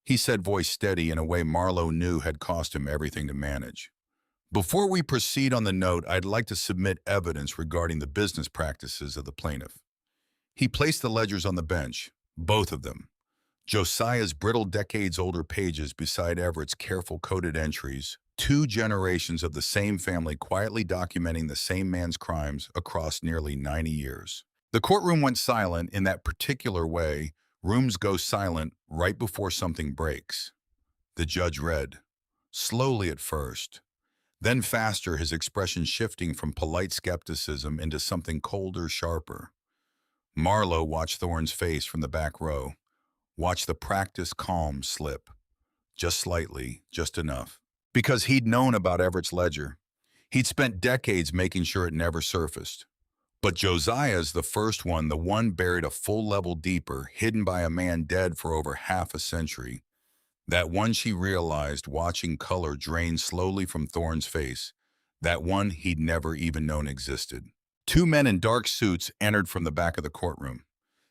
he said, voice steady in a way Marlowe knew had cost him everything to manage. Before we proceed on the note, I'd like to submit evidence regarding the business practices of the plaintiff. He placed the ledgers on the bench, both of them. Josiah's brittle decades-older pages beside Everett's careful coded entries, two generations of the same family quietly documenting the same man's crimes across nearly 90 years. The courtroom went silent in that particular way rooms go silent right before something breaks. The judge read, slowly at first, then faster, his expression shifting from polite skepticism into something colder, sharper. Marlowe watched Thorne's face from the back row, watched the practiced calm slip. Just slightly, just enough. Because he'd known about Everett's ledger. He'd spent decades making sure it never surfaced. But Josiah's the first one, the one buried a full level deeper, hidden by a man dead for over half a century. That one she realized, watching color drain slowly from Thorne's face. That one he'd never even known existed. Two men in dark suits entered from the back of the courtroom.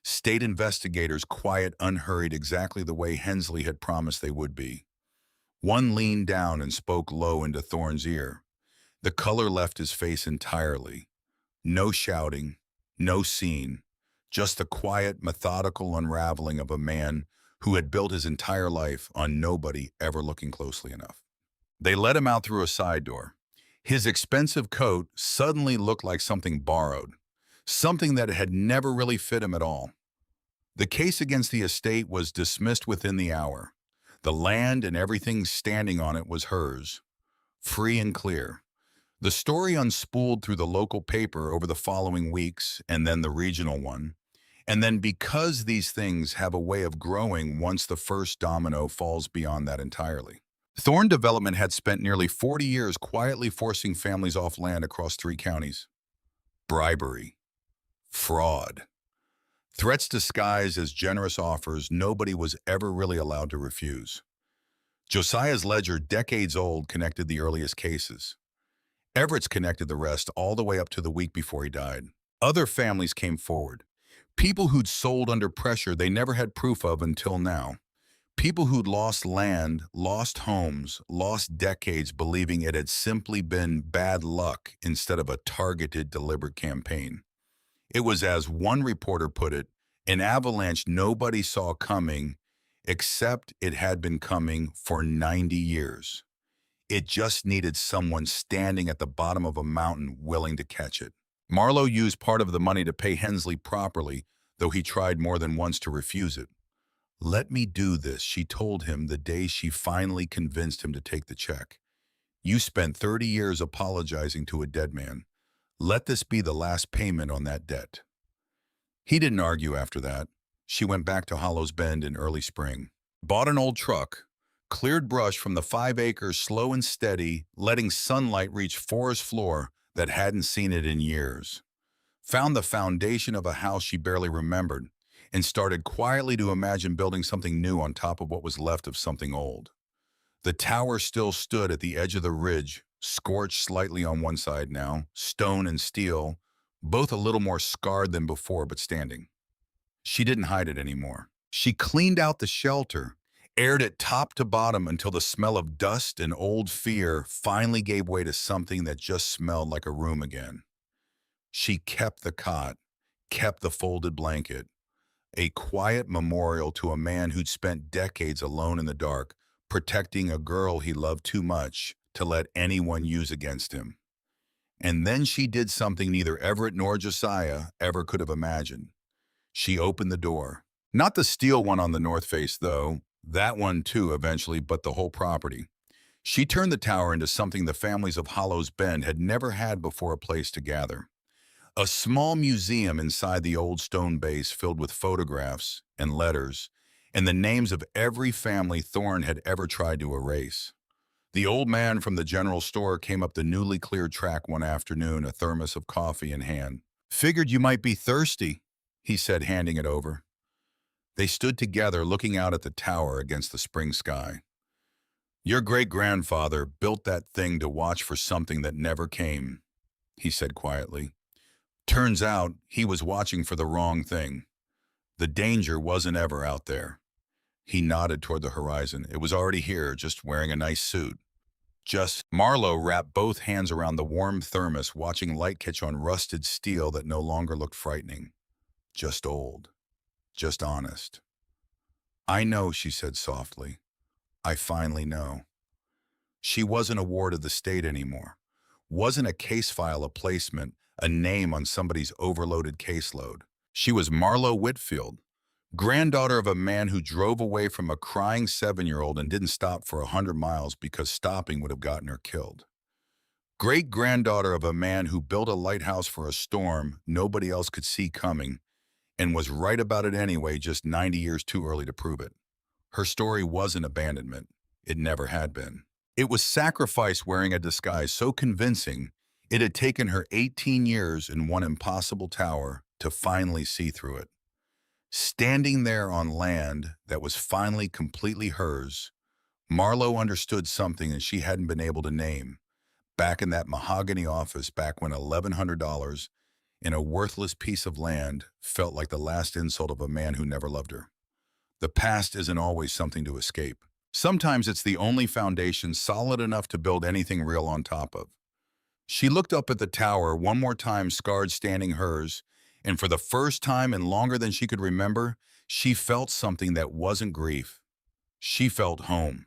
State investigators, quiet, unhurried, exactly the way Hensley had promised they would be. One leaned down and spoke low into Thorne's ear. The color left his face entirely. No shouting, no scene, just the quiet, methodical unraveling of a man who had built his entire life on nobody ever looking closely enough. They let him out through a side door. His expensive coat suddenly looked like something borrowed, something that had never really fit him at all. The case against the estate was dismissed within the hour. The land and everything standing on it was hers, free and clear. The story unspooled through the local paper over the following weeks, and then the regional one. And then, because these things have a way of growing once the first domino falls beyond that entirely. Thorne Development had spent nearly 40 years quietly forcing families off land across 3 counties. Bribery. Fraud. Threats disguised as generous offers nobody was ever really allowed to refuse. Josiah's ledger, decades old, connected the earliest cases. Everett's connected the rest all the way up to the week before he died. Other families came forward. People who'd sold under pressure they never had proof of until now. People who'd lost land, lost homes, lost decades believing it had simply been bad luck instead of a targeted, deliberate campaign. It was, as one reporter put it, an avalanche nobody saw coming, except it had been coming for 90 years. It just needed someone standing at the bottom of a mountain willing to catch it. Marlowe used part of the money to pay Hensley properly, though he tried more than once to refuse it. Let me do this, she told him the day she finally convinced him to take the check. You spent 30 years apologizing to a dead man. Let this be the last payment on that debt. He didn't argue after that. She went back to Hollows Bend in early spring. Bought an old truck. Cleared brush from the 5 acres slow and steady, letting sunlight reach forest floor that hadn't seen it in years. Found the foundation of a house she barely remembered, and started quietly to imagine building something new on top of what was left of something old. The tower still stood at the edge of the ridge, scorched slightly on one side now, stone and steel, both a little more scarred than before but standing. She didn't hide it anymore. She cleaned out the shelter, aired it top to bottom until the smell of dust and old fear finally gave way to something that just smelled like a room again. She kept the cot, kept the folded blanket, a quiet memorial to a man who'd spent decades alone in the dark, protecting a girl he loved too much to let anyone use against him. And then she did something neither Everett nor Josiah ever could have imagined. She opened the door. Not the steel one on the north face, though. That one too, eventually, but the whole property. She turned the tower into something the families of Hollows Bend had never had before, a place to gather. A small museum inside the old stone base filled with photographs and letters and the names of every family Thorne had ever tried to erase. The old man from the general store came up the newly cleared track one afternoon, a thermos of coffee in hand. Figured you might be thirsty, he said, handing it over. They stood together looking out at the tower against the spring sky. Your great-grandfather built that thing to watch for something that never came, he said quietly. Turns out he was watching for the wrong thing. The danger wasn't ever out there. He nodded toward the horizon. It was already here, just wearing a nice suit. Just Marlowe wrapped both hands around the warm thermos, watching light catch on rusted steel that no longer looked frightening. Just old. Just honest. I know, she said softly. I finally know. She wasn't a ward of the state anymore. Wasn't a case file, a placement, a name on somebody's overloaded caseload. She was Marlowe Whitfield, granddaughter of a man who drove away from a crying 7-year-old and didn't stop for 100 miles because stopping would have gotten her killed. Great-granddaughter of a man who built a lighthouse for a storm nobody else could see coming and was right about it anyway, just 90 years too early to prove it. Her story wasn't abandonment. It never had been. It was sacrifice wearing a disguise so convincing it had taken her 18 years in one impossible tower to finally see through it. Standing there on land that was finally completely hers, Marlowe understood something that she hadn't been able to name. Back in that mahogany office, back when $1,100 in a worthless piece of land felt like the last insult of a man who never loved her. The past isn't always something to escape. Sometimes it's the only foundation solid enough to build anything real on top of. She looked up at the tower one more time, scarred standing hers, and for the first time in longer than she could remember, she felt something that wasn't grief. She felt home.